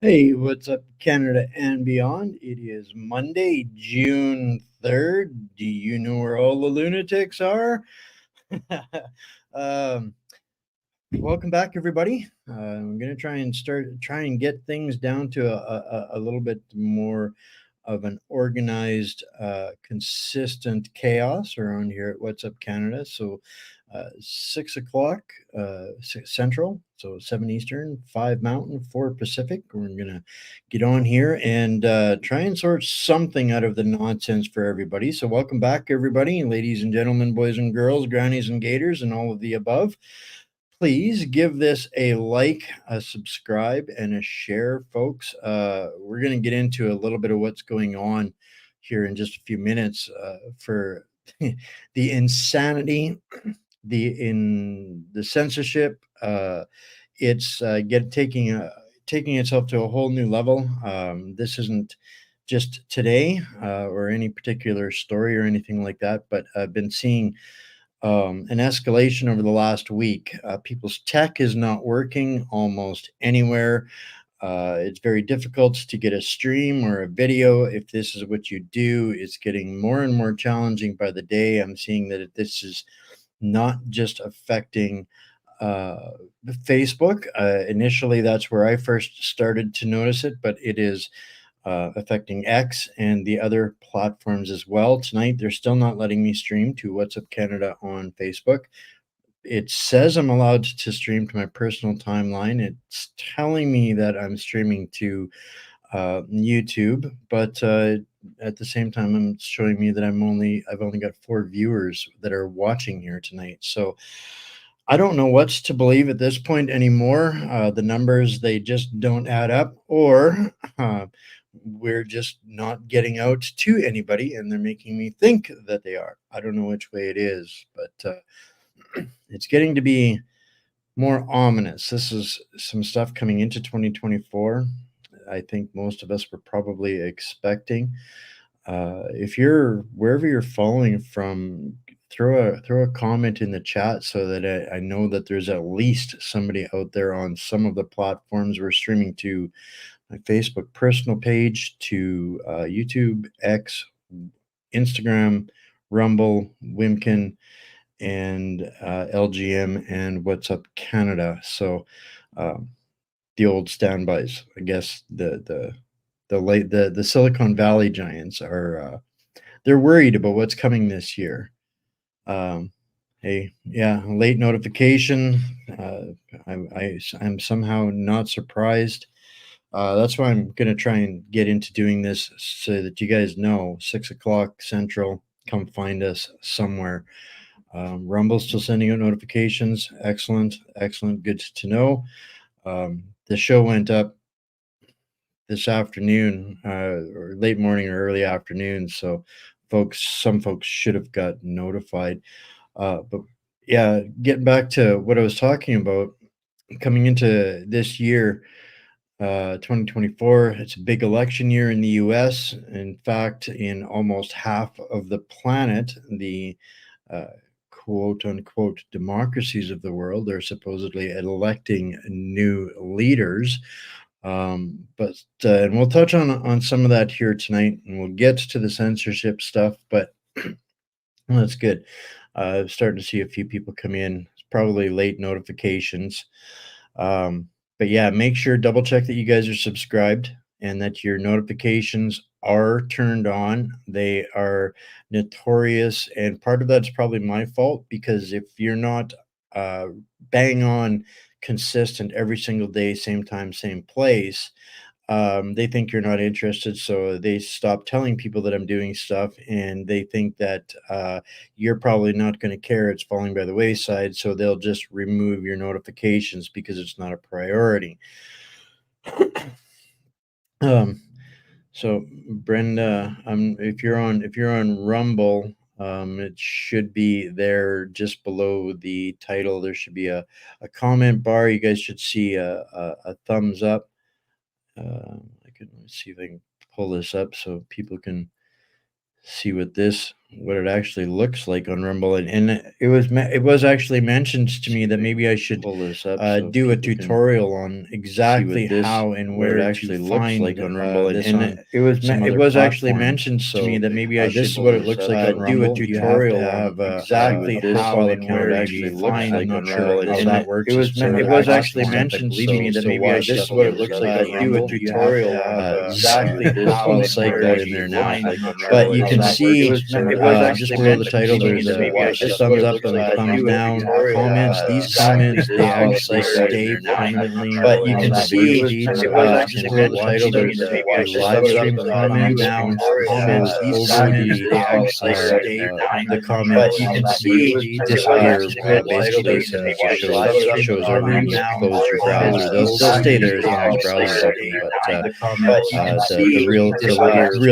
Hey, what's up, Canada and beyond? It is Monday, June 3rd. Do you know where all the lunatics are? um, Welcome back, everybody. I'm going to try and get things down to a little bit more of an organized, consistent chaos around here at What's Up Canada. So, 6 o'clock Central, so 7 Eastern, 5 Mountain, 4 Pacific. We're going to get on here and try and sort something out of the nonsense for everybody. So, welcome back, everybody, ladies and gentlemen, boys and girls, grannies and gators, and all of the above. Please give this a like, a subscribe, and a share, folks. We're going to get into a little bit of what's going on here in just a few minutes for the insanity, the censorship. It's get taking itself to a whole new level. This isn't just today or any particular story or anything like that, but I've been seeing an escalation over the last week. People's tech is not working almost anywhere. It's very difficult to get a stream or a video. If this is what you do, it's getting more and more challenging by the day. I'm seeing that this is not just affecting uh, Facebook. Initially, that's where I first started to notice it, but it is affecting X and the other platforms as well. Tonight, they're still not letting me stream to What's Up Canada on Facebook. It says I'm allowed to stream to my personal timeline. It's telling me that I'm streaming to YouTube, but at the same time, it's showing me that I've only got 4 viewers that are watching here tonight. So I don't know what's to believe at this point anymore. The numbers, they just don't add up, or we're just not getting out to anybody, and they're making me think that they are. I don't know which way it is, but it's getting to be more ominous. This is some stuff coming into 2024. I think most of us were probably expecting. If you're wherever you're following from, throw a comment in the chat so that I know that there's at least somebody out there on some of the platforms we're streaming to. My Facebook personal page, to YouTube, X, Instagram, Rumble, Wimkin, and LGM, and What's Up Canada. So um, the old standbys, I guess the Silicon Valley giants are they're worried about what's coming this year. Um, hey, yeah, late notification. Uh, I'm somehow not surprised. That's why I'm gonna try and get into doing this so that you guys know 6 o'clock Central. Come find us somewhere. Rumble's still sending out notifications. Excellent, excellent. Good to know. The show went up this afternoon, or late morning or early afternoon. So, some folks should have got notified. But yeah, getting back to what I was talking about, coming into this year, 2024, it's a big election year in the US. In fact, in almost half of the planet, the uh, quote unquote democracies of the world, they're supposedly electing new leaders. And we'll touch on some of that here tonight, and we'll get to the censorship stuff. But well, that's good. Starting to see a few people come in. It's probably late notifications. Um, but yeah, make sure double check that you guys are subscribed and that your notifications are turned on. They are notorious, and part of that's probably my fault because if you're not uh, bang on consistent every single day, same time, same place, they think you're not interested, so they stop telling people that I'm doing stuff, and they think that you're probably not going to care. It's falling by the wayside, so they'll just remove your notifications because it's not a priority. Um, so Brenda, if you're on Rumble, it should be there just below the title. There should be a comment bar. You guys should see a thumbs up. I can see if I can pull this up so people can see what this what it actually looks like on Rumble, and it was actually mentioned to me that maybe I should Pull this up so do a people can tutorial on see exactly how and what it where to actually looks find like on Rumble, this and on some it other was actually platforms. mentioned to me So that maybe I this should is what it looks like on do a Rumble. You have to tutorial on have exactly how profile and account where maybe to to find. I'm find not on Rumble, sure how and that works as per it the was actually platform, but mentioned believe me to that me maybe I that this should is what it looks like on do a Rumble. You have to tutorial have on see with exactly this how I'll and cite where that in to there now. find. I'm not sure But you how can that works see as per just below the title there's a thumbs up and a thumbs down comments. These comments they actually stay permanently in the video feed. So anytime you're watching your live stream comments show over the comments disappear basically as soon as it shows over and you close your browser. They'll stay there as long as the browser is open, but the real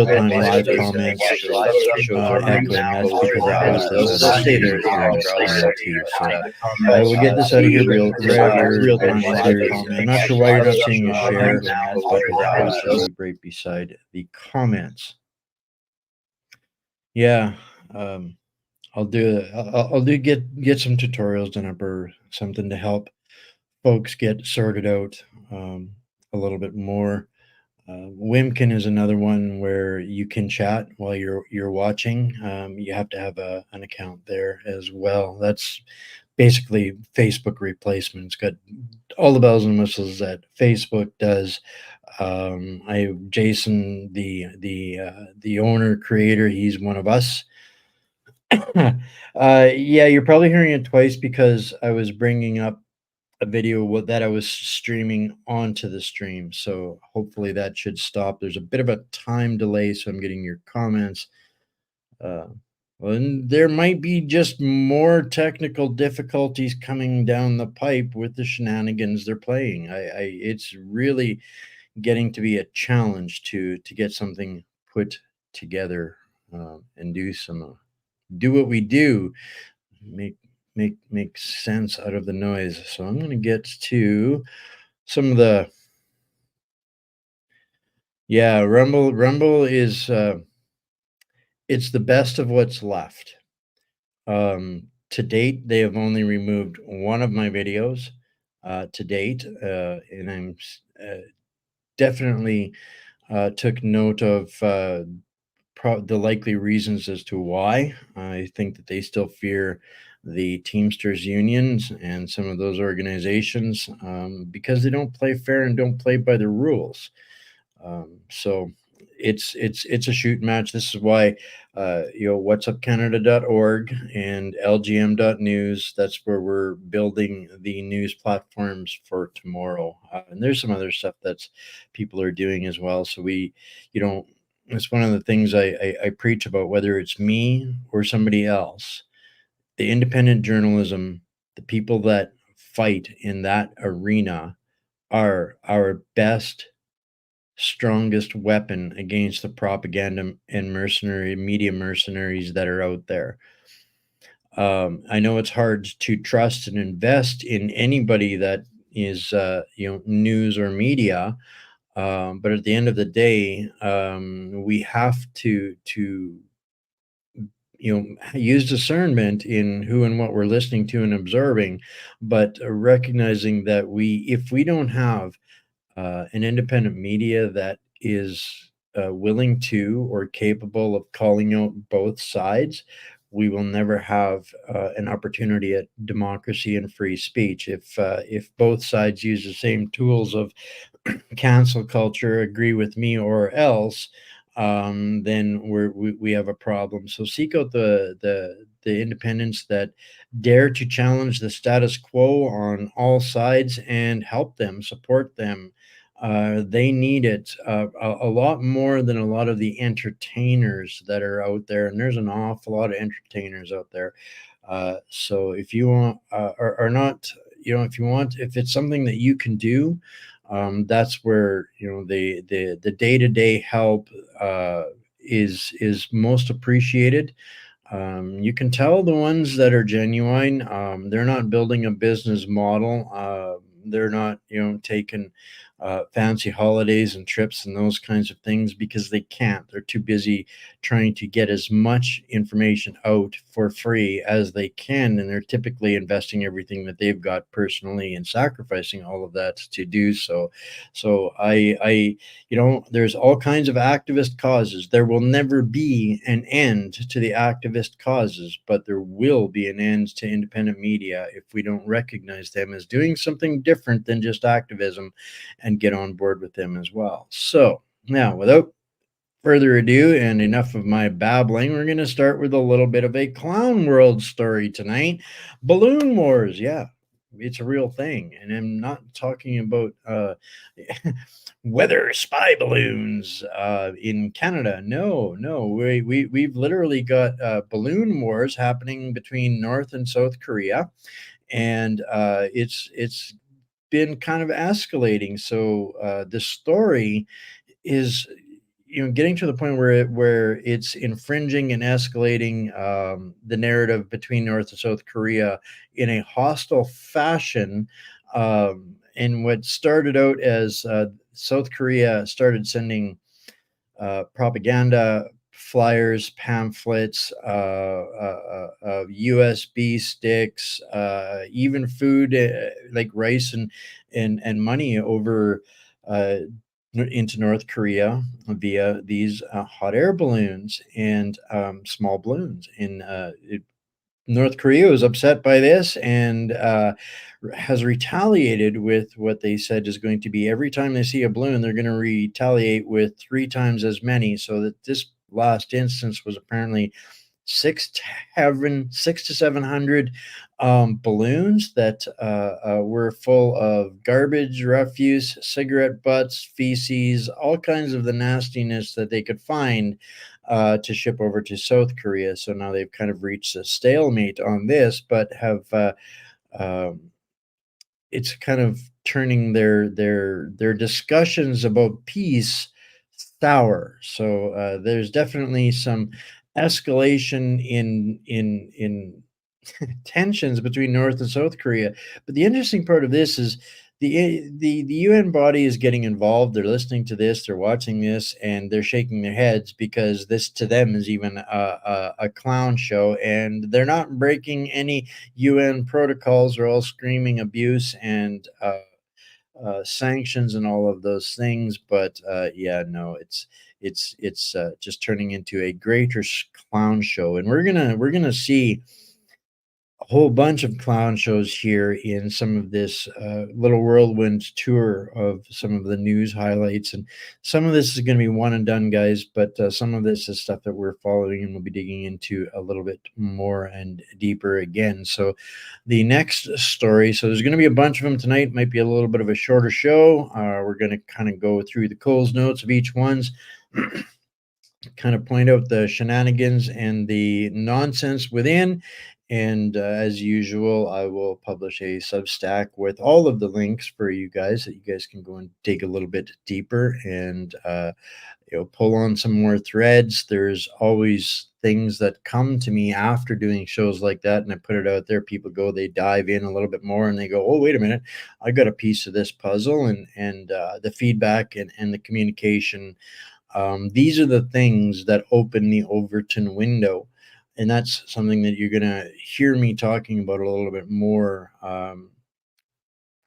time live comments echo, and that's because I post this on YouTube here in streaming too. So I will get this out of here right after I'm not sure why you're not seeing a share because it has to be right beside the comments. Yeah, um, I'll do get some tutorials done up or something to help folks get sorted out a little bit more. Wimkin is another one where you can chat while you're watching. You have to have an account there as well. That's basically Facebook replacement. It's got all the bells and whistles that Facebook does. I Jason, the owner creator, he's one of us. Yeah, you're probably hearing it twice because I was bringing up a video that I was streaming onto the stream. So hopefully that should stop. There's a bit of a time delay, so I'm getting your comments. Uh, and there might be just more technical difficulties coming down the pipe with the shenanigans they're playing. It's really getting to be a challenge to get something put together and do what we do, make make sense out of the noise. So I'm going to get to some of the yeah, Rumble is it's the best of what's left. To date, they have only removed one of my videos to date, and definitely took note of the likely reasons as to why. I think that they still fear the Teamsters unions and some of those organizations because they don't play fair and don't play by the rules. So it's a shoot match. This is why whatsupcanada.org and lgm.news, that's where we're building the news platforms for tomorrow. And there's some other stuff that's people are doing as well. So you know, it's one of the things I preach about, whether it's me or somebody else, the independent journalism, the people that fight in that arena are our best strongest weapon against the propaganda and media mercenaries that are out there. I know it's hard to trust and invest in anybody that is, news or media. But at the end of the day, we have to use discernment in who and what we're listening to and observing, but recognizing that if we don't have an independent media that is willing to or capable of calling out both sides, we will never have an opportunity at democracy and free speech. If both sides use the same tools of cancel culture, agree with me or else, then we have a problem. So seek out the independents that dare to challenge the status quo on all sides and help them, support them. They need it a lot more than a lot of the entertainers that are out there, and there's an awful lot of entertainers out there. So if you want are not, if it's something that you can do, that's where the day-to-day help is most appreciated. You can tell the ones that are genuine. They're not building a business model. They're not taking fancy holidays and trips and those kinds of things because they can't. They're too busy trying to get as much information out for free as they can. And they're typically investing everything that they've got personally and sacrificing all of that to do so. So there's all kinds of activist causes. There will never be an end to the activist causes, but there will be an end to independent media if we don't recognize them as doing something different than just activism and get on board with them as well. So now, without further ado and enough of my babbling, we're going to start with a little bit of a clown world story tonight. Balloon wars, yeah, it's a real thing. And I'm not talking about weather spy balloons in Canada. No, we've literally got balloon wars happening between North and South Korea, and it's been kind of escalating. So the story is, getting to the point where it's infringing and escalating the narrative between North and South Korea in a hostile fashion. And what started out as South Korea started sending propaganda flyers, pamphlets, USB sticks, even food like rice and money over uh, into North Korea via these hot air balloons and small balloons. And North Korea was upset by this and has retaliated with what they said is going to be every time they see a balloon, they're going to retaliate with 3 times as many. So that this last instance was apparently 6 to 700 balloons that were full of garbage, refuse, cigarette butts, feces, all kinds of the nastiness that they could find to ship over to South Korea. So now they've kind of reached a stalemate on this, but have um, it's kind of turning their discussions about peace sour. So there's definitely some escalation in tensions between North and South Korea. But the interesting part of this is the UN body is getting involved. They're listening to this, they're watching this, and they're shaking their heads because this to them is even a clown show, and they're not breaking any UN protocols. They're all screaming abuse and sanctions and all of those things. But yeah, no, it's just turning into a greater clown show, and we're gonna see a whole bunch of clown shows here in some of this little whirlwind tour of some of the news highlights. And some of this is going to be one and done, guys, but some of this is stuff that we're following and we'll be digging into a little bit more and deeper again. So the next story, so there's going to be a bunch of them tonight, might be a little bit of a shorter show. We're going to kind of go through the Coles notes of each one's kind of point out the shenanigans and the nonsense within. And as usual, I will publish a Substack with all of the links for you guys that you guys can go and dig a little bit deeper and pull on some more threads. There's always things that come to me after doing shows like that, and I put it out there. People go, they dive in a little bit more, and they go, "Oh, wait a minute, I got a piece of this puzzle," and the feedback and the communication, these are the things that open the Overton window. And that's something that you're going to hear me talking about a little bit more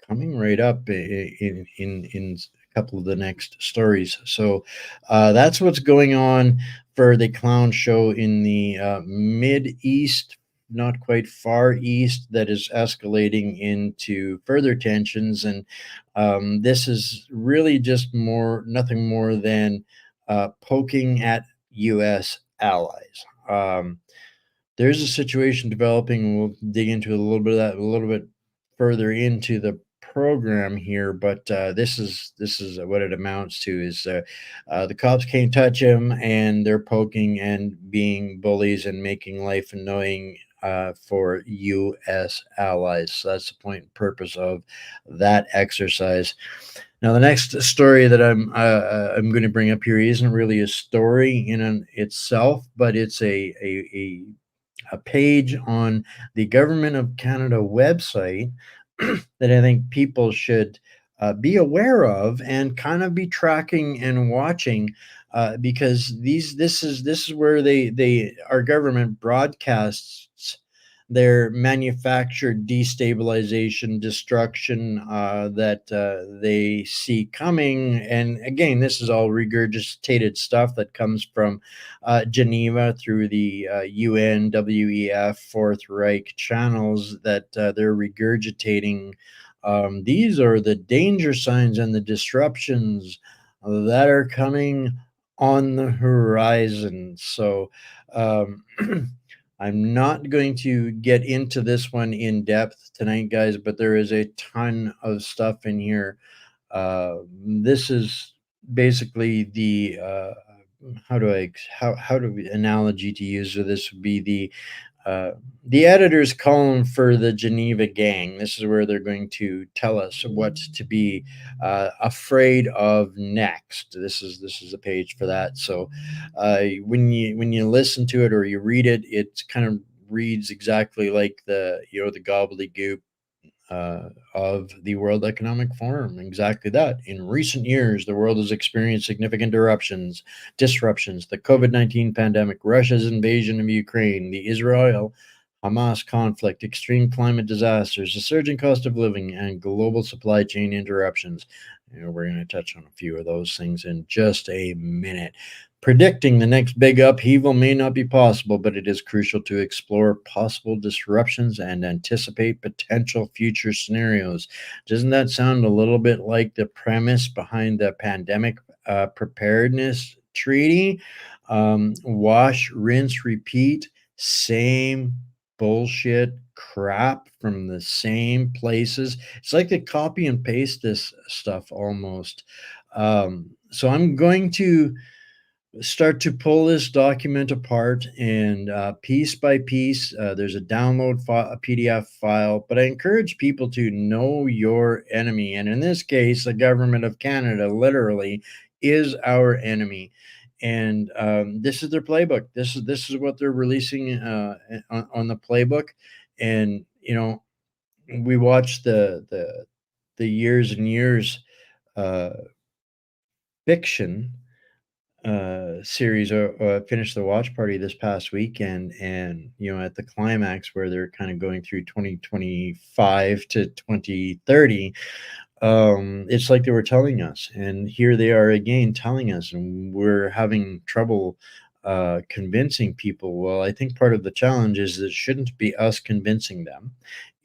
coming right up in a couple of the next stories. So that's what's going on for the clown show in the mid east, not quite far east, that is escalating into further tensions. And this is really just nothing more than poking at U.S. allies. There's a situation developing, and we'll dig into a little bit of that a little bit further into the program here. But this is what it amounts to: is the cops can't touch him, and they're poking and being bullies and making life annoying for U.S. allies. So that's the point and purpose of that exercise. Now, the next story that I'm going to bring up here isn't really a story in itself, but it's a page on the Government of Canada website that I think people should be aware of and kind of be tracking and watching, because this is where our government broadcasts their manufactured destabilization, destruction, that they see coming. And again, this is all regurgitated stuff that comes from Geneva through the UN, WEF, Fourth Reich channels that they're regurgitating. These are the danger signs and the disruptions that are coming on the horizon. So, um, I'm not going to get into this one in depth tonight, guys, but there is a ton of stuff in here. This is basically the how do we analogy to use of this would be uh, the editor's column for the Geneva Gang. This is where they're going to tell us what to be afraid of next. This is a page for that. So when you listen to it or you read it, it kind of reads exactly like the gobbledygook of the World Economic Forum. Exactly that. In recent years, the world has experienced significant disruptions. The COVID-19 pandemic, Russia's invasion of Ukraine, the Israel Hamas conflict, extreme climate disasters, the surging cost of living, and global supply chain interruptions. We're going to touch on a few of those things in just a minute. Predicting the next big upheaval may not be possible, but it is crucial to explore possible disruptions and anticipate potential future scenarios. Doesn't that sound a little bit like the premise behind the pandemic preparedness treaty? Wash, rinse, repeat, same bullshit crap from the same places. It's like they copy and paste this stuff almost. So I'm going to start to pull this document apart, and piece by piece, there's a a PDF file, but I encourage people to know your enemy. And in this case, the government of Canada literally is our enemy. And this is their playbook. This is what they're releasing on the playbook. And we watched the years and years uh, fiction series, finished the watch party this past weekend, and at the climax where they're kind of going through 2025 to 2030, it's like they were telling us, and here they are again telling us, and we're having trouble convincing people. Well, I think part of the challenge is that it shouldn't be us convincing them.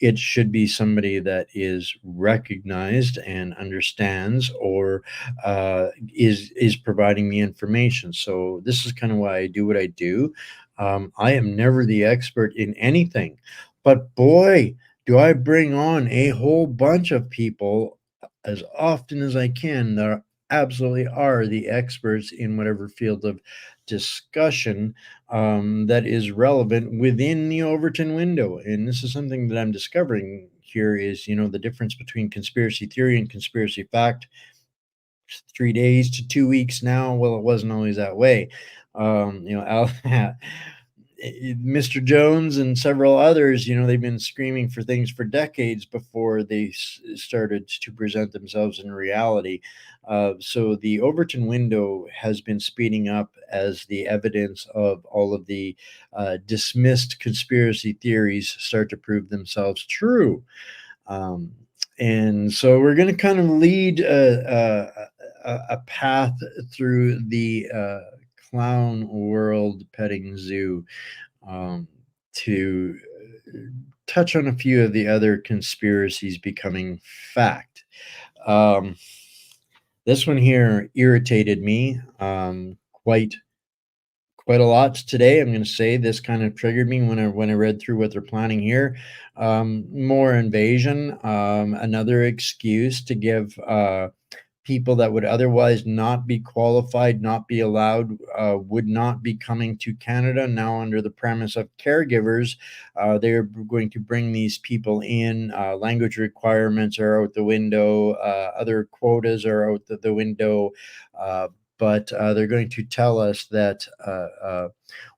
It should be somebody that is recognized and understands, or is providing the information. So this is kind of why I do what I do. I am never the expert in anything, but boy, do I bring on a whole bunch of people as often as I can that absolutely are the experts in whatever field of discussion that is relevant within the Overton window. And this is something that I'm discovering here is, the difference between conspiracy theory and conspiracy fact. 3 days to 2 weeks now. Well, it wasn't always that way. Mr. Jones and several others, they've been screaming for things for decades before they started to present themselves in reality. So the Overton window has been speeding up as the evidence of all of the dismissed conspiracy theories start to prove themselves true. Um, and so we're going to kind of lead a path through the clown world petting zoo, um, to touch on a few of the other conspiracies becoming fact. Um, this one here irritated me quite a lot today. I'm going to say this kind of triggered me when I read through what they're planning here. More invasion, another excuse to give people that would otherwise not be qualified, not be allowed, would not be coming to Canada now under the premise of caregivers. They're going to bring these people in. Language requirements are out the window. Other quotas are out the window. but they're going to tell us that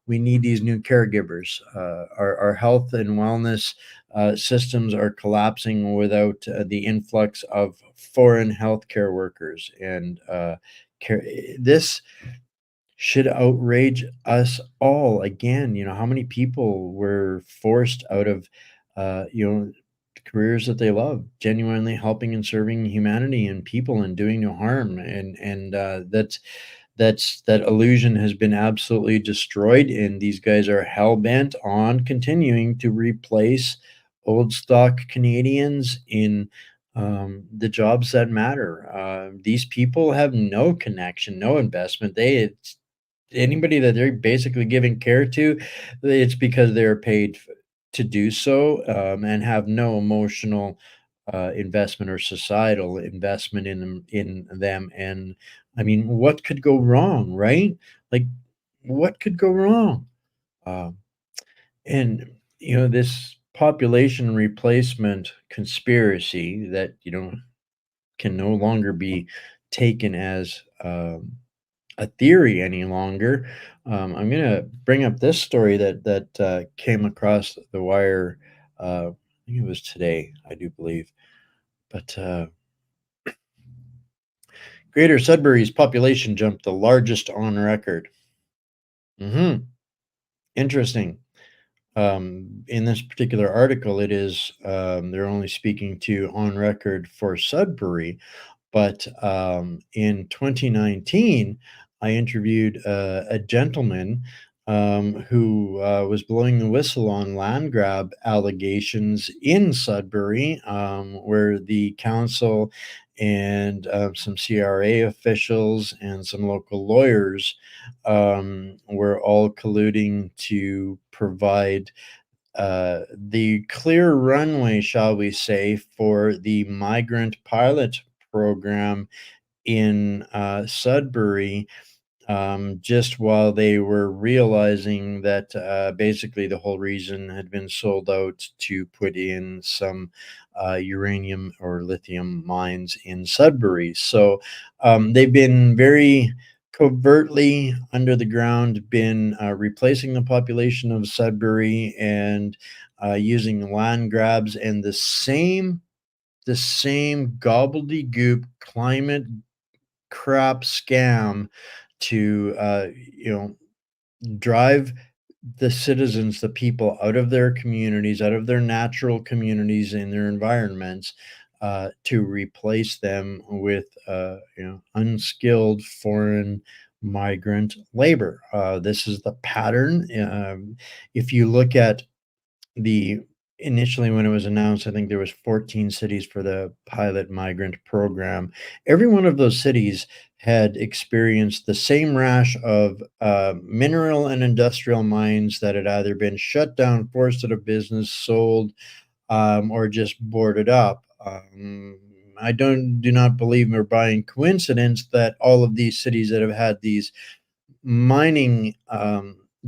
we need these new caregivers. Our health and wellness systems are collapsing without the influx of foreign healthcare workers, and care, this should outrage us all. Again, how many people were forced out of, careers that they love, genuinely helping and serving humanity and people and doing no harm, and that illusion has been absolutely destroyed, and these guys are hell bent on continuing to replace old stock Canadians in the jobs that matter. These people have no connection, no investment. Anybody that they're basically giving care to, it's because they're paid to do so, and have no emotional investment or societal investment in them. And I mean, what could go wrong, right? Like, what could go wrong? Um, and this population replacement conspiracy that can no longer be taken as a theory any longer. I'm gonna bring up this story that came across the wire. I think it was today, I do believe. But Greater Sudbury's population jumped the largest on record. Interesting. In this particular article, it is they're only speaking to on record for Sudbury. But in 2019, I interviewed a gentleman who was blowing the whistle on land grab allegations in Sudbury, where the council and some CRA officials and some local lawyers were all colluding to provide the clear runway, shall we say, for the migrant pilot program in Sudbury, just while they were realizing that basically the whole reason had been sold out to put in some uranium or lithium mines in Sudbury. So they've been very covertly under the ground, been replacing the population of Sudbury and using land grabs and the same gobbledygook climate crap scam to drive the citizens, the people, out of their communities, out of their natural communities and their environments, to replace them with unskilled foreign migrant labor. This is the pattern. If you look at the initially when it was announced, I think there was 14 cities for the pilot migrant program. Every one of those cities had experienced the same rash of mineral and industrial mines that had either been shut down, forced out of business, sold, or just boarded up. I do not believe or by coincidence that all of these cities that have had these mining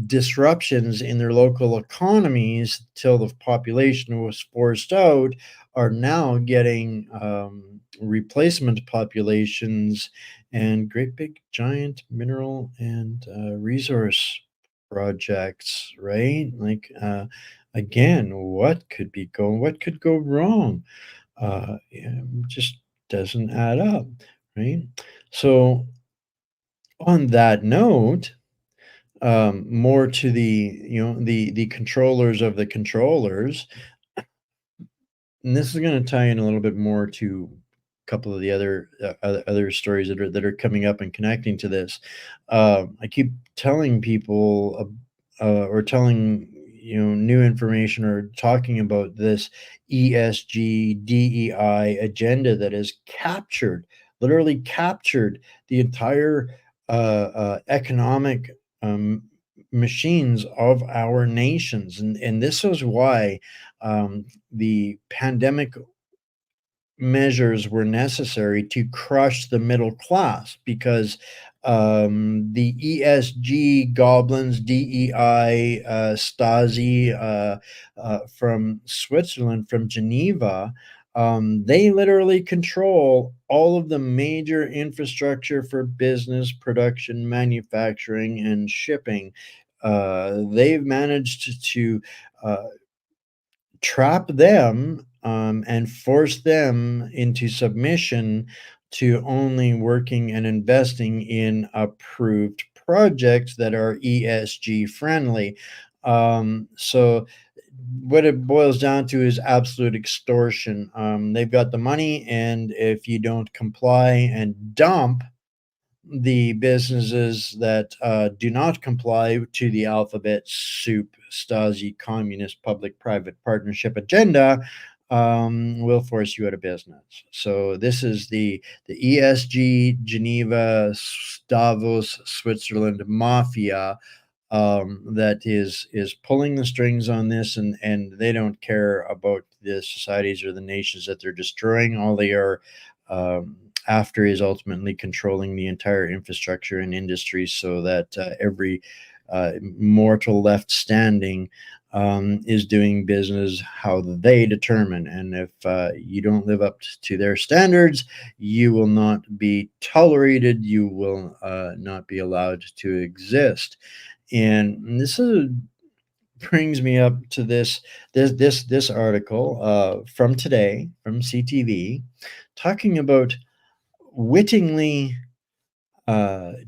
disruptions in their local economies till the population was forced out are now getting replacement populations and great big giant mineral and resource projects, right? Like, again, what could go wrong? Yeah, just doesn't add up, right? So on that note, more to the controllers of the controllers, and this is going to tie in a little bit more to a couple of the other stories that are coming up and connecting to this. I keep telling people or telling new information or talking about this ESG DEI agenda that has literally captured the entire economic um, machines of our nations, and this is why the pandemic measures were necessary to crush the middle class, because the ESG goblins, DEI, Stasi from Switzerland, from Geneva, They literally control all of the major infrastructure for business, production, manufacturing, and shipping. They've managed to uh, trap them and force them into submission to only working and investing in approved projects that are ESG friendly. So, what it boils down to is absolute extortion. They've got the money, and if you don't comply and dump the businesses that do not comply to the alphabet soup Stasi communist public private partnership agenda, will force you out of business. So this is the ESG Geneva Davos Switzerland mafia that is pulling the strings on this, and they don't care about the societies or the nations that they're destroying. All they are after is ultimately controlling the entire infrastructure and industry, so that every mortal left standing is doing business how they determine. And if you don't live up to their standards, you will not be tolerated. You will not be allowed to exist. And this is brings me up to this article from today from CTV, talking about wittingly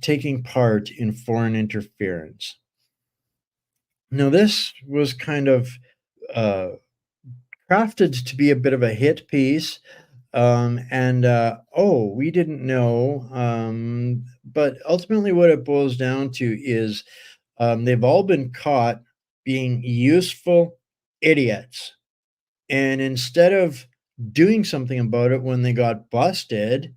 taking part in foreign interference. Now, this was kind of uh, crafted to be a bit of a hit piece. And oh, we didn't know. But ultimately, what it boils down to is they've all been caught being useful idiots. And instead of doing something about it when they got busted,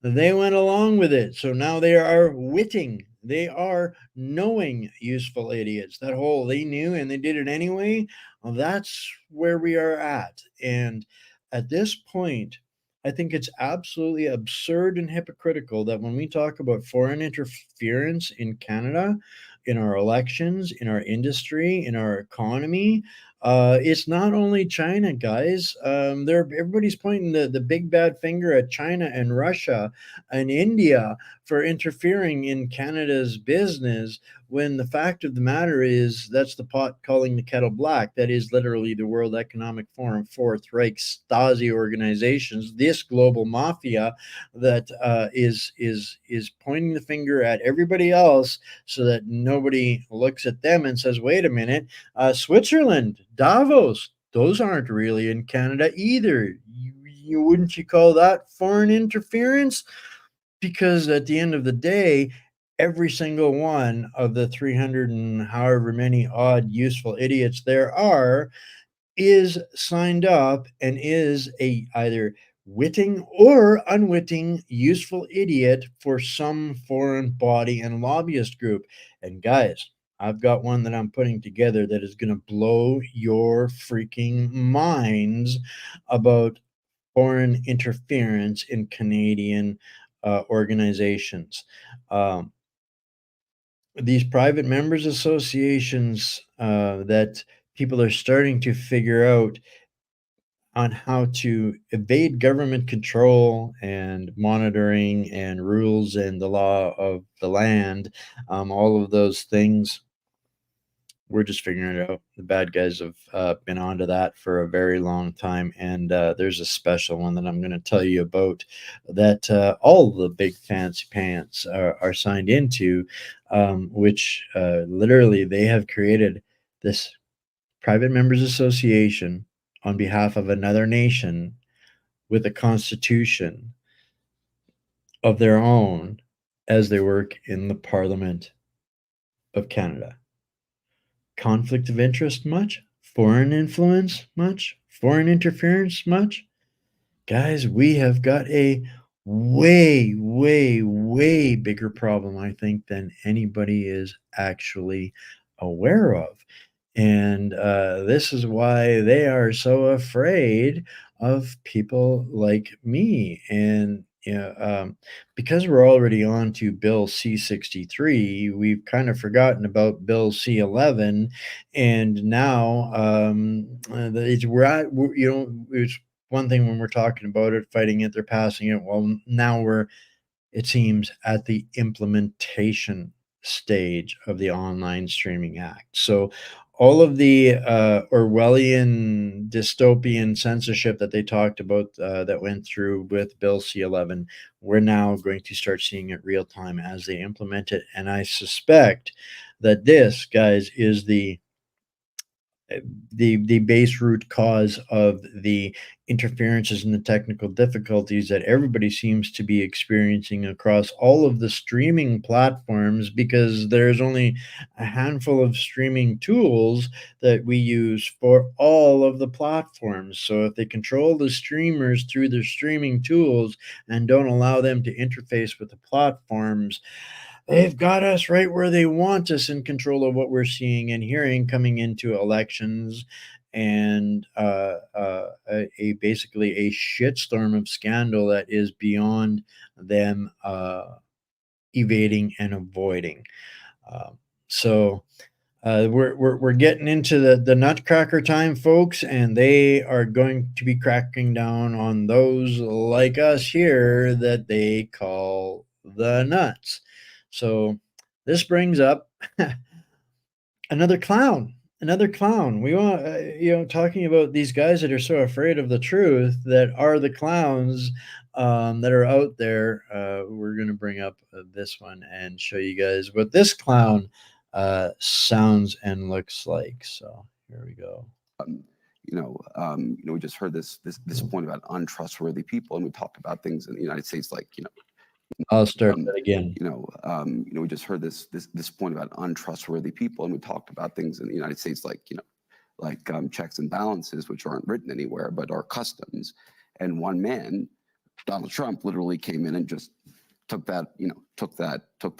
they went along with it. So now they are witting. They are knowing useful idiots. That whole they knew and they did it anyway. Well, that's where we are at. And at this point, I think it's absolutely absurd and hypocritical that when we talk about foreign interference in Canada, in our elections, in our industry, in our economy, it's not only China, guys. Everybody's pointing the big bad finger at China and Russia and India for interfering in Canada's business, when the fact of the matter is that's the pot calling the kettle black. That is literally the World Economic Forum, Fourth Reich, Stasi organizations, this global mafia that is pointing the finger at everybody else, so that nobody looks at them and says, "Wait a minute, Switzerland, Davos, those aren't really in Canada either. You wouldn't you call that foreign interference?" Because at the end of the day, every single one of the 300 and however many odd useful idiots there are is signed up and is a either witting or unwitting useful idiot for some foreign body and lobbyist group. And guys, I've got one that I'm putting together that is going to blow your freaking minds about foreign interference in Canadian organizations. Um, these private members associations that people are starting to figure out on how to evade government control and monitoring and rules and the law of the land, all of those things. We're just figuring it out. The bad guys have been onto that for a very long time, and there's a special one that I'm going to tell you about that all the big fancy pants are signed into, which literally they have created this private members association on behalf of another nation with a constitution of their own as they work in the Parliament of Canada. Conflict of interest much? Foreign influence much? Foreign interference much? Guys, we have got a way, way, way bigger problem, I think, than anybody is actually aware of. And this is why they are so afraid of people like me. And because we're already on to Bill C-63, we've kind of forgotten about Bill C-11, and now it's one thing when we're talking about it, fighting it, they're passing it. Well, now we're, it seems, at the implementation stage of the Online Streaming Act. So all of the Orwellian dystopian censorship that they talked about that went through with Bill C-11, we're now going to start seeing it real time as they implement it. And I suspect that this, guys, is the base root cause of the interferences and the technical difficulties that everybody seems to be experiencing across all of the streaming platforms, because there's only a handful of streaming tools that we use for all of the platforms. So if they control the streamers through their streaming tools and don't allow them to interface with the platforms, they've got us right where they want us, in control of what we're seeing and hearing coming into elections, and a basically a shitstorm of scandal that is beyond them evading and avoiding. Um, so we're getting into the nutcracker time, folks, and they are going to be cracking down on those like us here that they call the nuts. So this brings up another clown, another clown. We want, talking about these guys that are so afraid of the truth, that are the clowns that are out there. We're going to bring up this one and show you guys what this clown sounds and looks like. So here we go. We just heard this point about untrustworthy people, and we talked about things in the United States like, I'll start that again. we just heard this point about untrustworthy people, and we talked about things in the United States like, checks and balances, which aren't written anywhere but are customs. And one man, Donald Trump, literally came in and just took that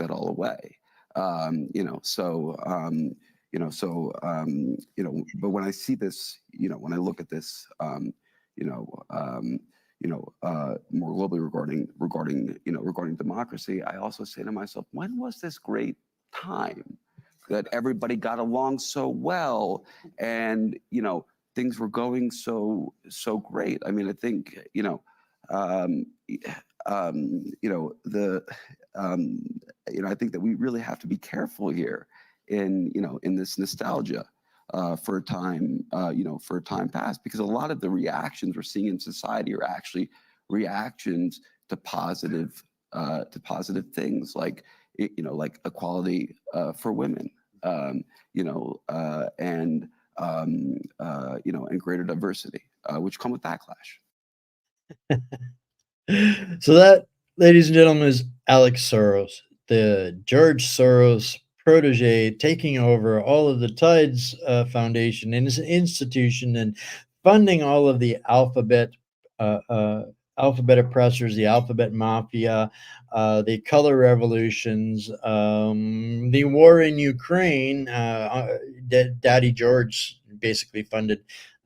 all away. But when I see this, when I look at this, more globally regarding democracy, I also say to myself, when was this great time that everybody got along so well, and things were going so great? I mean, I think I think that we really have to be careful here in this nostalgia for a time past, because a lot of the reactions we're seeing in society are actually reactions to positive things, like like equality for women, and greater diversity, which come with backlash. So that, ladies and gentlemen, is Alex Soros, the George Soros protege, taking over all of the Tides Foundation and his institution, and funding all of the uh, uh, alphabet oppressors, the alphabet mafia, the color revolutions, the war in Ukraine. Daddy George basically funded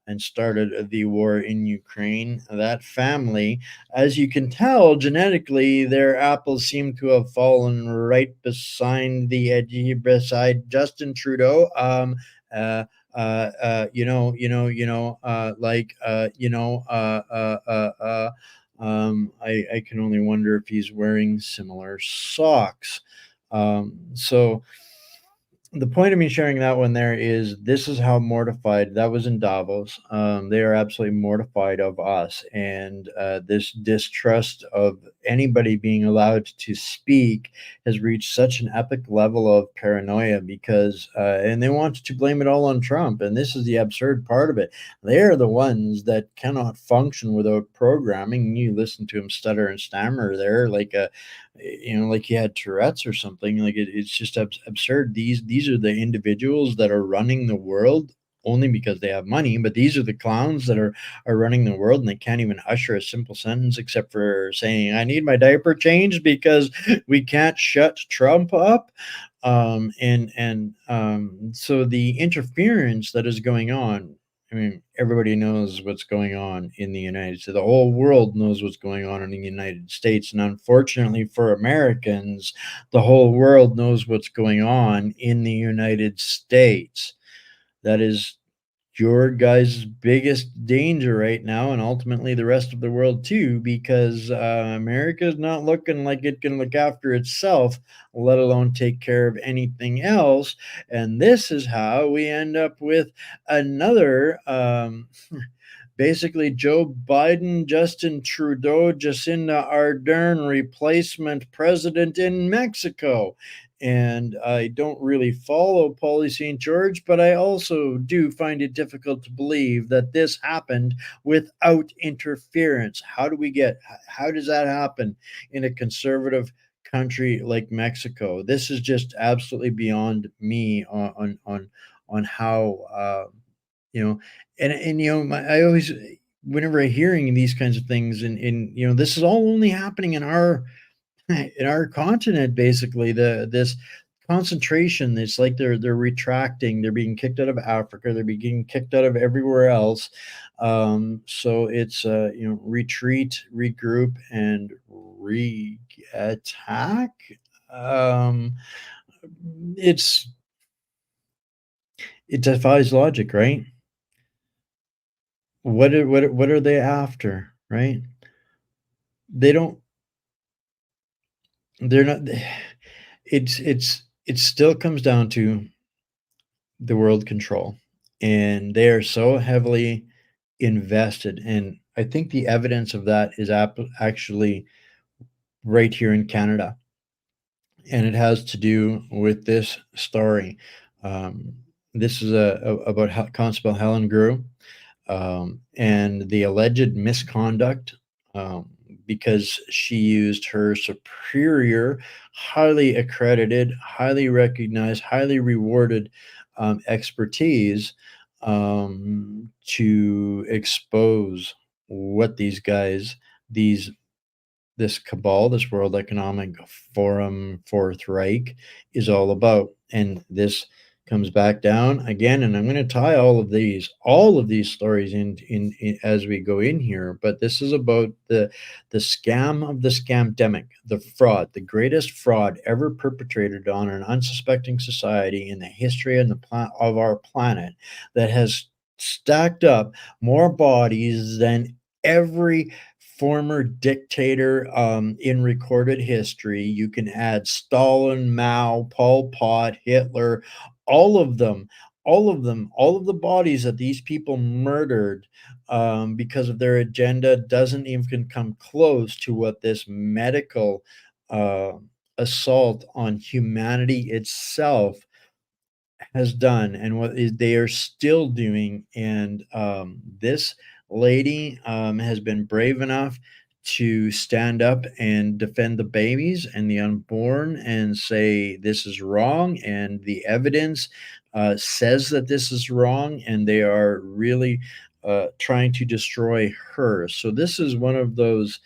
and started the war in Ukraine. That family, as you can tell, genetically, their apples seem to have fallen right beside the edge, beside Justin Trudeau. Uh, I can only wonder if he's wearing similar socks. So the point of me sharing that one there is, this is how mortified that was in Davos. They are absolutely mortified of us, and this distrust of anybody being allowed to speak has reached such an epic level of paranoia, because and they want to blame it all on Trump. And this is the absurd part of it. They are the ones that cannot function without programming. You listen to him stutter and stammer there, like a like he had Tourette's or something. Like it's just absurd. These are the individuals that are running the world only because they have money, but these are the clowns that are running the world, and they can't even usher a simple sentence except for saying, "I need my diaper changed because we can't shut Trump up." So the interference that is going on, I mean, everybody knows what's going on in the United States. The whole world knows what's going on in the United States. And unfortunately for Americans, the whole world knows what's going on in the United States. That is your guys' biggest danger right now, and ultimately the rest of the world too, because America is not looking like it can look after itself, let alone take care of anything else. And this is how we end up with another basically Joe Biden, Justin Trudeau, Jacinda Ardern replacement president in Mexico. And I don't really follow Paulie St. George, but I also do find it difficult to believe that this happened without interference. How does that happen in a conservative country like Mexico? This is just absolutely beyond me on how, you know, and I always, whenever I hearing these kinds of things, and this is all only happening in our in our continent, basically. This concentration, it's like they're retracting, they're being kicked out of Africa, they're being kicked out of everywhere else. So it's retreat, regroup, and re-attack. Um, it's it defies logic, right? What are they after, right? They don't they're not it still comes down to the world control, and they are so heavily invested, and I think the evidence of that is actually right here in Canada, and it has to do with this story. Um, this is about Constable Helen Grew, and the alleged misconduct, um, because she used her superior, highly accredited, highly recognized, highly rewarded expertise to expose what these guys, these this cabal, this World Economic Forum, Fourth Reich, is all about. And this comes back down again, and I'm going to tie all of these stories in as we go in here. But this is about the scam of the scamdemic, the fraud, the greatest fraud ever perpetrated on an unsuspecting society in the history and of our planet, that has stacked up more bodies than every former dictator in recorded history. You can add Stalin, Mao, Pol Pot, Hitler, all of them, all of the bodies that these people murdered because of their agenda doesn't even come close to what this medical uh, assault on humanity itself has done, and they are still doing. And this lady has been brave enough to stand up and defend the babies and the unborn and say this is wrong, and the evidence says that this is wrong, and they are really trying to destroy her. So this is one of those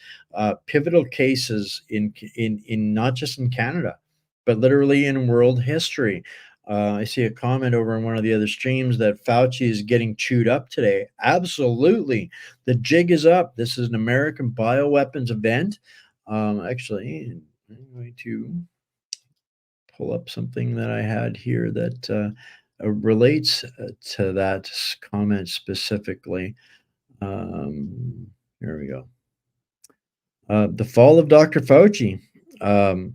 pivotal cases in not just in Canada, but literally in world history. I see a comment over on one of the other streams that Fauci is getting chewed up today. Absolutely. The jig is up. This is an American bioweapons event. Actually, I'm going to pull up something that I had here that relates to that comment specifically. Here we go. The fall of Dr. Fauci. Um,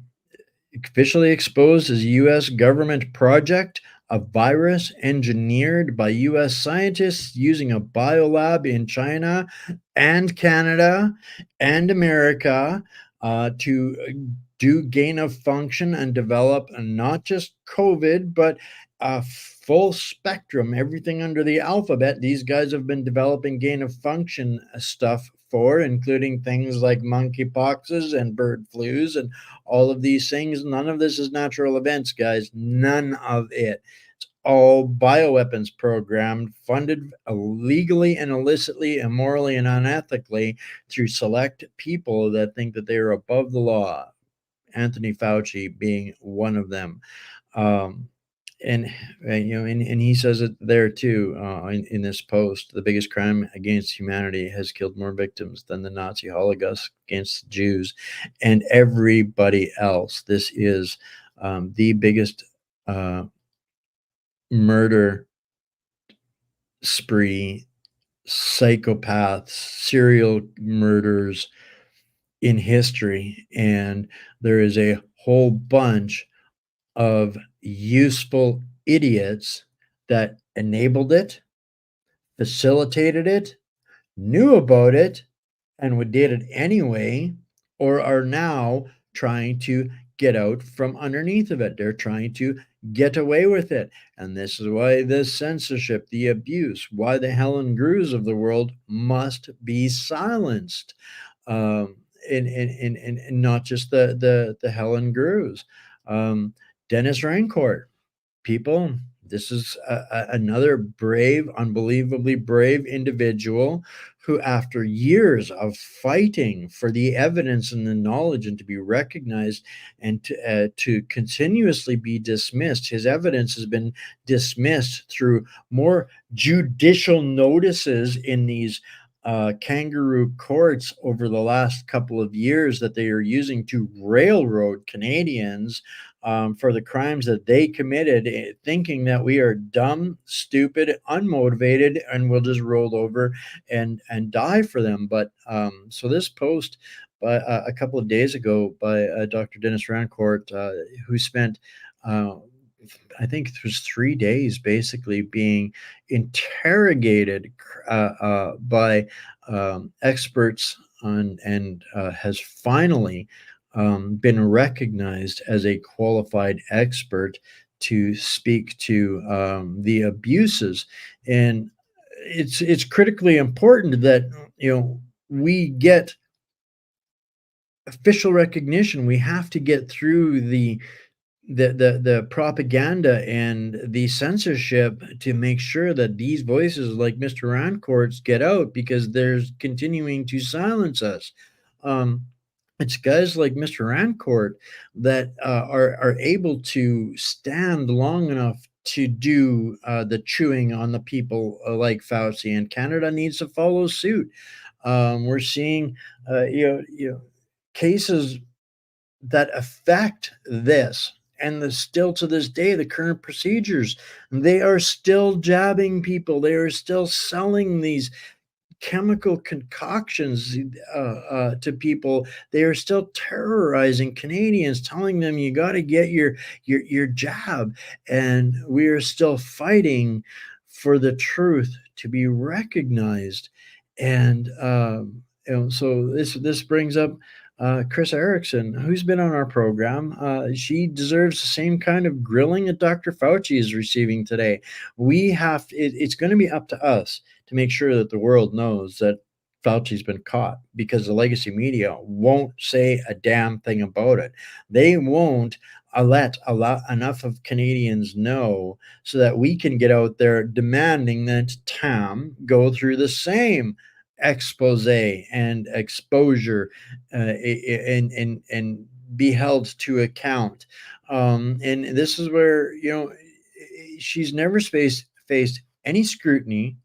Officially exposed as a U.S. government project, a virus engineered by U.S. scientists using a biolab in China and Canada and America to do gain of function and develop not just COVID, but a full spectrum, everything under the alphabet. These guys have been developing gain of function stuff for, including things like monkeypoxes and bird flus and all of these things. None of this is natural events, guys. None of it. It's all bioweapons programmed, funded illegally and illicitly, immorally and unethically through select people that think that they are above the law. Anthony Fauci being one of them. Um, and he says it there too, in this post. The biggest crime against humanity has killed more victims than the Nazi Holocaust against Jews and everybody else. This is the biggest murder spree, psychopaths, serial murders in history, and there is a whole bunch of useful idiots that enabled it, facilitated it, knew about it, and would did it anyway, or are now trying to get out from underneath of it. They're trying to get away with it. And this is why this censorship, the abuse, why the Helen Grews of the world must be silenced. Um, and not just the Helen Grews. Dennis Rancourt, people, this is another brave, unbelievably brave individual who, after years of fighting for the evidence and the knowledge and to be recognized and to continuously be dismissed, his evidence has been dismissed through more judicial notices in these kangaroo courts over the last couple of years that they are using to railroad Canadians for the crimes that they committed, thinking that we are dumb, stupid, unmotivated, and we'll just roll over and die for them. But so this post by a couple of days ago by Dr. Dennis Rancourt, who spent I think it was 3 days basically being interrogated by experts on, and has finally been recognized as a qualified expert to speak to the abuses. And it's critically important that we get official recognition. We have to get through the propaganda and the censorship to make sure that these voices like Mr. Rancourt's get out, because there's continuing to silence us. Um, it's guys like Mr. Rancourt that are able to stand long enough to do the chewing on the people like Fauci, and Canada needs to follow suit. We're seeing, cases that affect this. And still to this day, the current procedures, they are still jabbing people. They are still selling these chemical concoctions to people. They are still terrorizing Canadians, telling them you got to get your jab, and we are still fighting for the truth to be recognized. And so this brings up Chris Erickson, who's been on our program. She deserves the same kind of grilling that Dr. Fauci is receiving today. It's going to be up to us to make sure that the world knows that Fauci's been caught, because the legacy media won't say a damn thing about it. They won't let enough of Canadians know so that we can get out there demanding that TAM go through the same expose and exposure and be held to account. And this is where she's never faced any scrutiny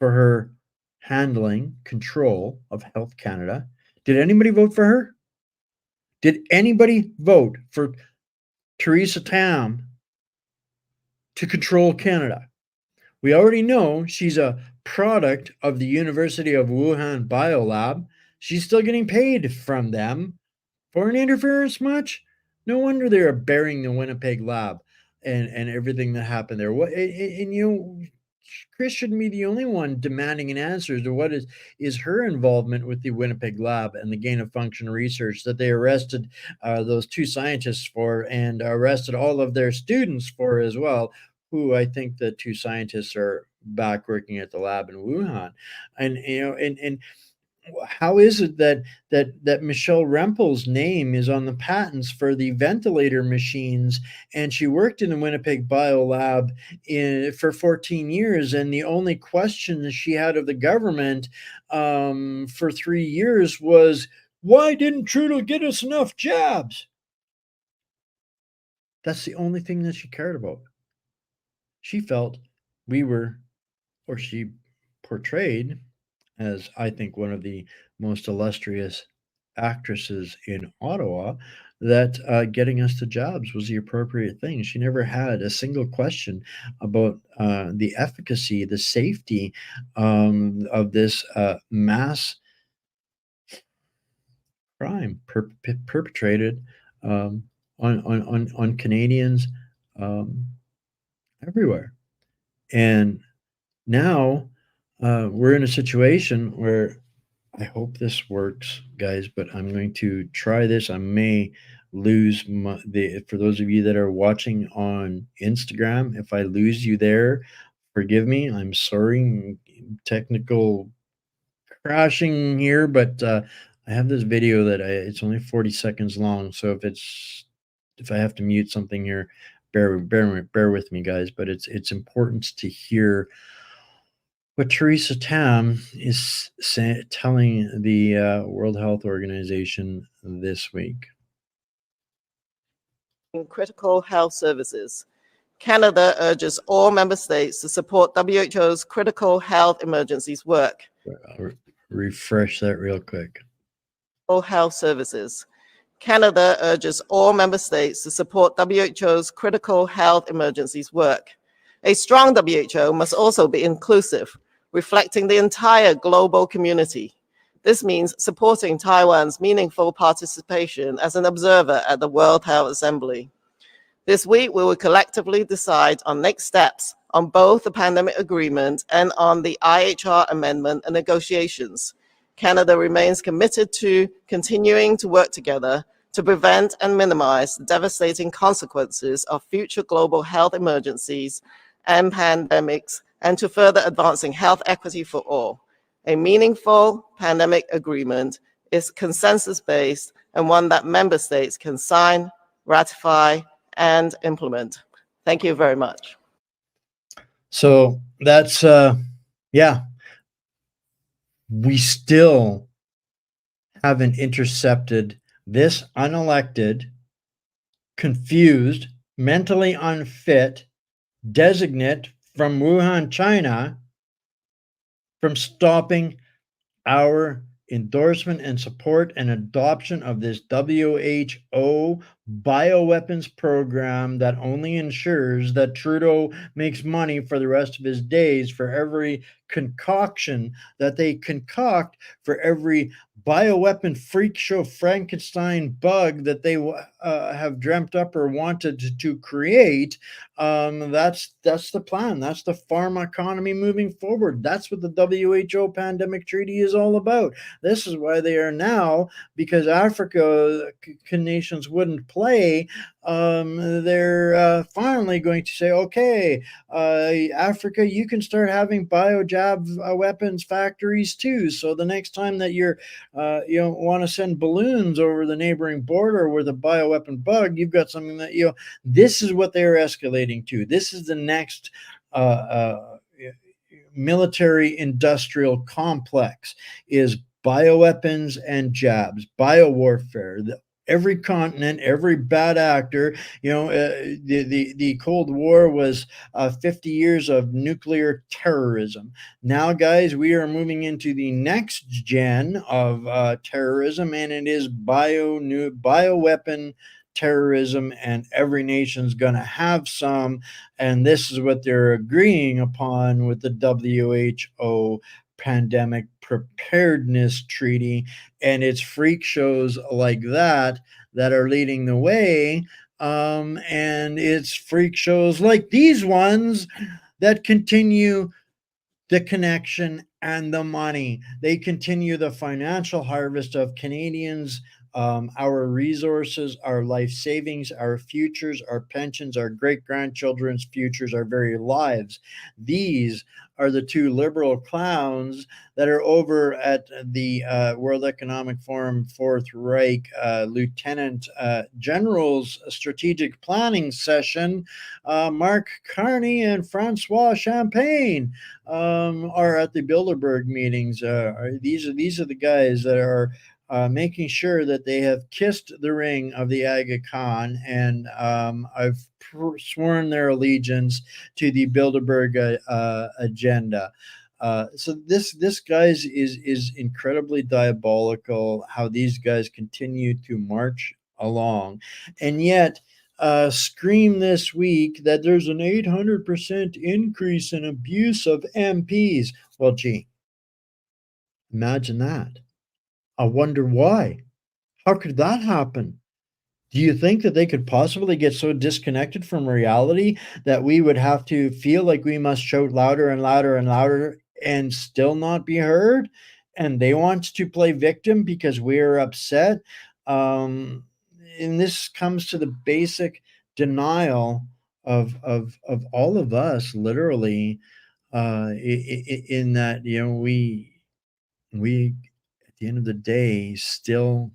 for her handling control of Health Canada. Did anybody vote for her? Did anybody vote for Theresa Tam to control Canada? We already know she's a product of the University of Wuhan Biolab. She's still getting paid from them. Foreign interference much? No wonder they're burying the Winnipeg lab and everything that happened there. What and Chris shouldn't be the only one demanding an answer as to what is her involvement with the Winnipeg lab and the gain of function research that they arrested those two scientists for, and arrested all of their students for as well, who I think the two scientists are back working at the lab in Wuhan. And and how is it that Michelle Rempel's name is on the patents for the ventilator machines, and she worked in the Winnipeg Biolab for 14 years, and the only question that she had of the government for 3 years was, why didn't Trudeau get us enough jabs? That's the only thing that she cared about. She felt we were, or she portrayed, as I think one of the most illustrious actresses in Ottawa, that getting us to jobs was the appropriate thing. She never had a single question about the efficacy, the safety of this mass crime perpetrated um, on Canadians um, everywhere. And now we're in a situation where I hope this works, guys, but I'm going to try this. I may lose for those of you that are watching on Instagram, if I lose you there, forgive me. I'm sorry. Technical crashing here, but I have this video that it's only 40 seconds long. So if I have to mute something here, bear with me, guys. But it's important to hear what Theresa Tam is telling the World Health Organization this week. In critical health services, Canada urges all member states to support WHO's critical health emergencies work. I'll refresh that real quick. Health services. Canada urges all member states to support WHO's critical health emergencies work. A strong WHO must also be inclusive, reflecting the entire global community. This means supporting Taiwan's meaningful participation as an observer at the World Health Assembly. This week, we will collectively decide on next steps on both the pandemic agreement and on the IHR amendment and negotiations. Canada remains committed to continuing to work together to prevent and minimize the devastating consequences of future global health emergencies and pandemics, and to further advancing health equity for all. A meaningful pandemic agreement is consensus-based and one that member states can sign, ratify, and implement. Thank you very much. So that's, yeah, we still haven't intercepted this unelected, confused, mentally unfit designate from Wuhan, China, from stopping our endorsement and support and adoption of this WHO bioweapons program that only ensures that Trudeau makes money for the rest of his days for every concoction that they concoct, for every bioweapon freak show Frankenstein bug that they have dreamt up or wanted to create. That's the plan. That's the pharma economy moving forward. That's what the WHO pandemic treaty is all about. This is why they are now, because Africa nations wouldn't play. They're finally going to say, okay, Africa, you can start having biojab weapons factories too. So the next time that you're want to send balloons over the neighboring border with a bioweapon bug, you've got something that this is what they're escalating to. This is the next military industrial complex, is bioweapons and jabs, biowarfare. Every continent, every bad actor, the Cold War was 50 years of nuclear terrorism. Now, guys, we are moving into the next gen of terrorism, and it is bioweapon terrorism, and every nation's going to have some. And this is what they're agreeing upon with the WHO pandemic preparedness treaty, and it's freak shows like that are leading the way, and it's freak shows like these ones that continue the connection and the money. They continue the financial harvest of Canadians, our resources, our life savings, our futures, our pensions, our great-grandchildren's futures, our very lives. These are the two liberal clowns that are over at the World Economic Forum Fourth Reich Lieutenant General's strategic planning session. Mark Carney and Francois Champagne are at the Bilderberg meetings. These are the guys that are making sure that they have kissed the ring of the Aga Khan, and I've sworn their allegiance to the Bilderberg agenda. So this guys is incredibly diabolical. How these guys continue to march along, and yet scream this week that there's an 800% increase in abuse of MPs. Well, gee, imagine that. I wonder why. How could that happen? Do you think that they could possibly get so disconnected from reality that we would have to feel like we must shout louder and louder and louder and still not be heard? And they want to play victim because we're upset. Um, and this comes to the basic denial of all of us, literally, in that, you know, we at the end of the day still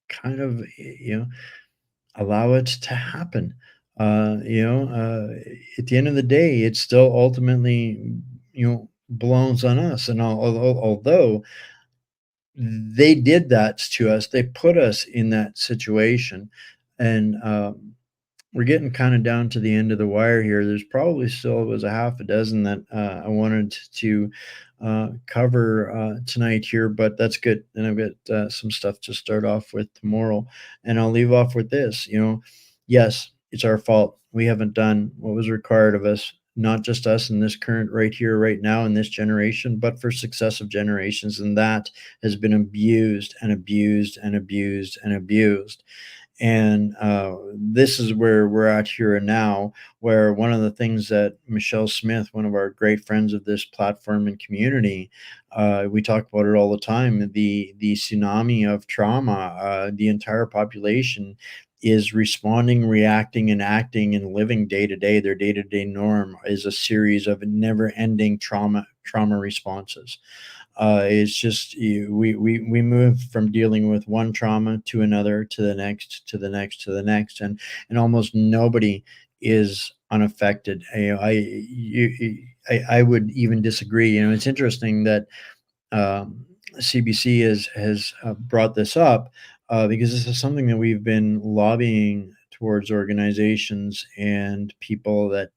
kind of, you know, allow it to happen. At the end of the day, it still ultimately, belongs on us. And although they did that to us, they put us in that situation, and we're getting kind of down to the end of the wire here. There's probably still was a half a dozen that I wanted to cover tonight here, but that's good. And I've got some stuff to start off with tomorrow. And I'll leave off with this. Yes, it's our fault. We haven't done what was required of us, not just us in this current right here, right now, in this generation, but for successive generations. And that has been abused and abused and abused and abused. And this is where we're at here and now, where one of the things that Michelle Smith, one of our great friends of this platform and community, we talk about it all the time, the tsunami of trauma. The entire population is responding, reacting, and acting and living day to day. Their day-to-day norm is a series of never-ending trauma responses. It's just we move from dealing with one trauma to another, to the next, to the next, to the next, and almost nobody is unaffected. I would even disagree. It's interesting that CBC has brought this up, because this is something that we've been lobbying towards organizations and people that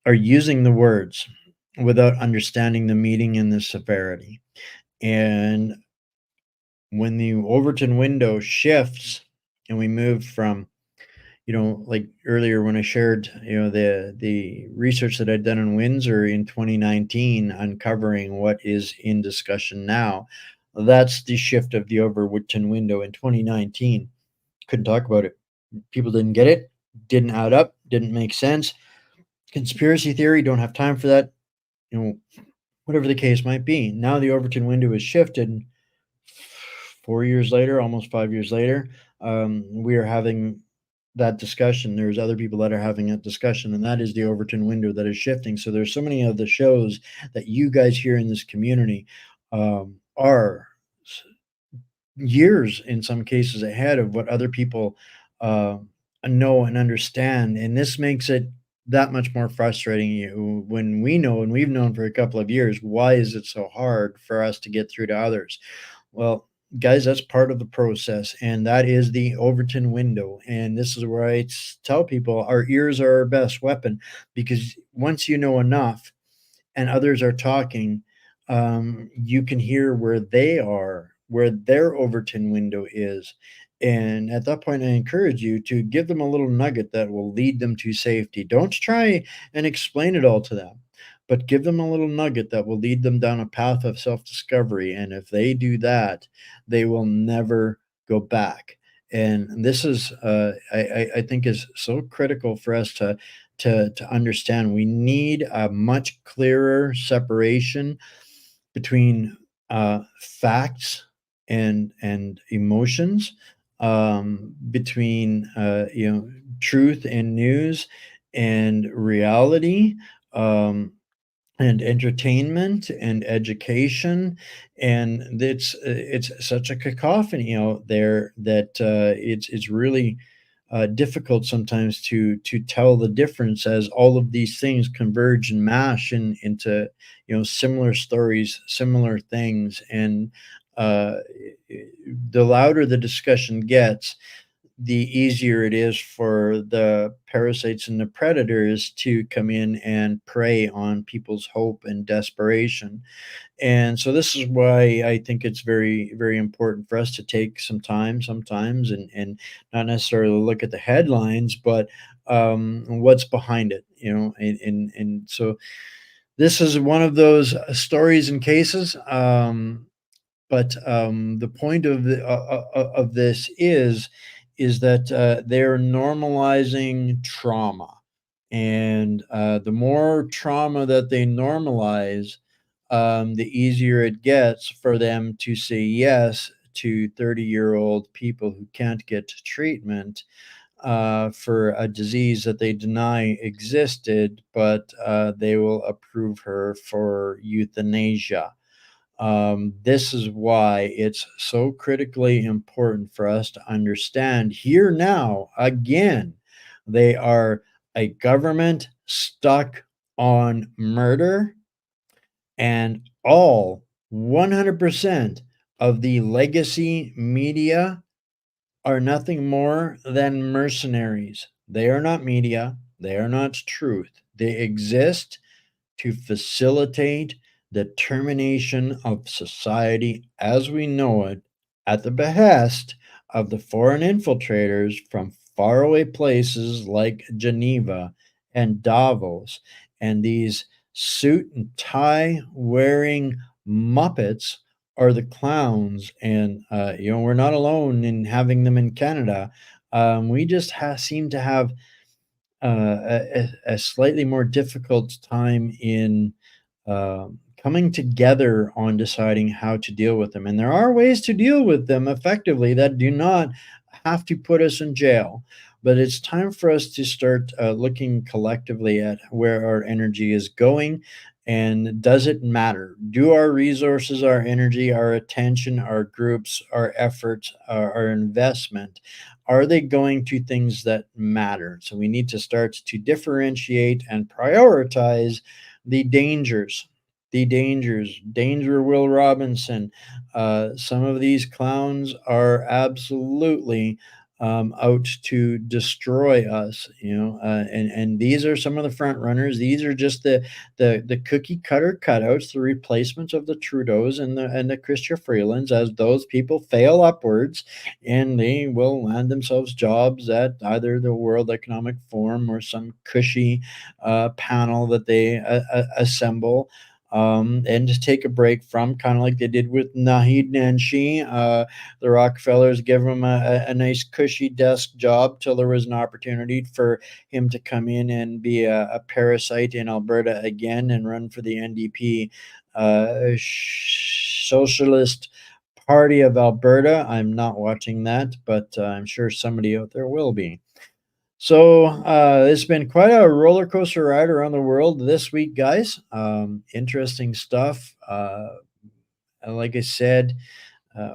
are using the words without understanding the meaning and the severity. And when the Overton window shifts and we move from, like earlier when I shared, the research that I'd done in Windsor in 2019, uncovering what is in discussion now, that's the shift of the Overton window in 2019. Couldn't talk about it. People didn't get it, didn't add up, didn't make sense. Conspiracy theory, don't have time for that. Whatever the case might be. Now the Overton window is shifted. 4 years later, almost 5 years later, we are having that discussion. There's other people that are having that discussion, and that is the Overton window that is shifting. So there's so many of the shows that you guys here in this community are years, in some cases, ahead of what other people know and understand. And this makes it that much more frustrating when we know, and we've known for a couple of years, why is it so hard for us to get through to others? Well, guys, that's part of the process, and that is the Overton window. And this is where I tell people our ears are our best weapon, because once you know enough and others are talking, you can hear where they are, where their Overton window is. And at that point, I encourage you to give them a little nugget that will lead them to safety. Don't try and explain it all to them, but give them a little nugget that will lead them down a path of self-discovery. And if they do that, they will never go back. And this is, I think, is so critical for us to understand. We need a much clearer separation between facts and emotions, between truth and news, and reality, and entertainment and education. And it's such a cacophony out there that it's really difficult sometimes to tell the difference, as all of these things converge and mash into similar stories, similar things. And uh, the louder the discussion gets, the easier it is for the parasites and the predators to come in and prey on people's hope and desperation. And so this is why I think it's very, very important for us to take some time sometimes and not necessarily look at the headlines, but what's behind it, and so this is one of those stories and cases. But the point of this is that they're normalizing trauma, and the more trauma that they normalize, the easier it gets for them to say yes to 30-year-old people who can't get treatment for a disease that they deny existed, but they will approve her for euthanasia. This is why it's so critically important for us to understand here now, again, they are a government stuck on murder, and all 100% of the legacy media are nothing more than mercenaries. They are not media, they are not truth. They exist to facilitate the termination of society as we know it at the behest of the foreign infiltrators from faraway places like Geneva and Davos. And these suit and tie wearing Muppets are the clowns. And, we're not alone in having them in Canada. We just seem to have a slightly more difficult time in coming together on deciding how to deal with them. And there are ways to deal with them effectively that do not have to put us in jail. But it's time for us to start looking collectively at where our energy is going. And does it matter? Do our resources, our energy, our attention, our groups, our efforts, our investment, are they going to things that matter? So we need to start to differentiate and prioritize the dangers. The dangers. Danger Will Robinson. Some of these clowns are absolutely out to destroy us, and these are some of the front runners. These are just the cookie cutter cutouts, the replacements of the Trudeaus and the Chrystia Freelands, as those people fail upwards, and they will land themselves jobs at either the World Economic Forum or some cushy panel that they assemble. And to take a break from, kind of like they did with Naheed Nanshi. The Rockefellers give him a nice cushy desk job till there was an opportunity for him to come in and be a parasite in Alberta again and run for the NDP Socialist Party of Alberta. I'm not watching that, but I'm sure somebody out there will be. So it's been quite a roller coaster ride around the world this week, guys. Interesting stuff. And like I said,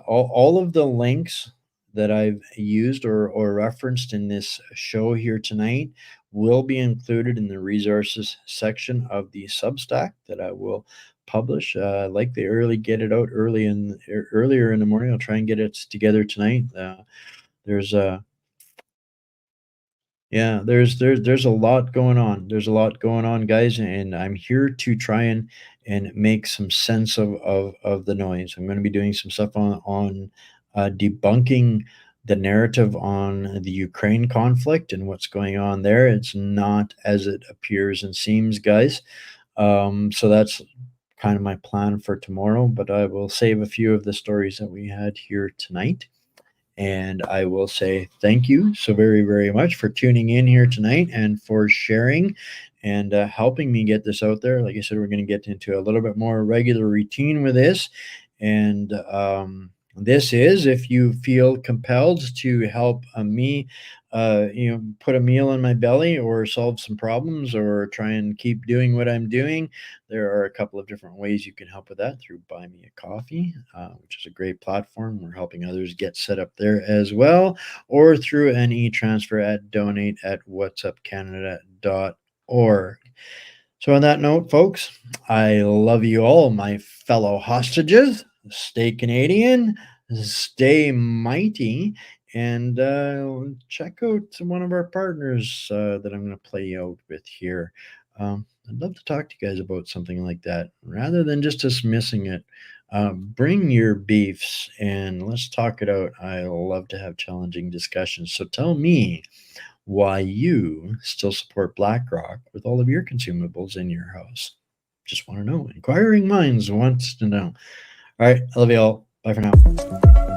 all of the links that I've used or referenced in this show here tonight will be included in the resources section of the Substack that I will publish. Like they get it out earlier in the morning. I'll try and get it together tonight. There's a Yeah, there's a lot going on. There's a lot going on, guys, and I'm here to try and make some sense of the noise. I'm going to be doing some stuff on debunking the narrative on the Ukraine conflict and what's going on there. It's not as it appears and seems, guys. So that's kind of my plan for tomorrow, but I will save a few of the stories that we had here tonight. And I will say thank you so very, very much for tuning in here tonight and for sharing and helping me get this out there. Like I said, we're going to get into a little bit more regular routine with this. And this is if you feel compelled to help me, put a meal in my belly or solve some problems or try and keep doing what I'm doing. There are a couple of different ways you can help with that through Buy Me a Coffee, which is a great platform. We're helping others get set up there as well, or through an e-transfer at donate@whatsupcanada.org. So on that note, folks, I love you all, my fellow hostages. Stay Canadian, stay mighty, and check out one of our partners that I'm going to play out with here. I'd love to talk to you guys about something like that rather than just dismissing it. Bring your beefs and let's talk it out. I love to have challenging discussions. So tell me why you still support BlackRock with all of your consumables in your house. Just want to know. Inquiring minds wants to know. All right. I love you all. Bye for now.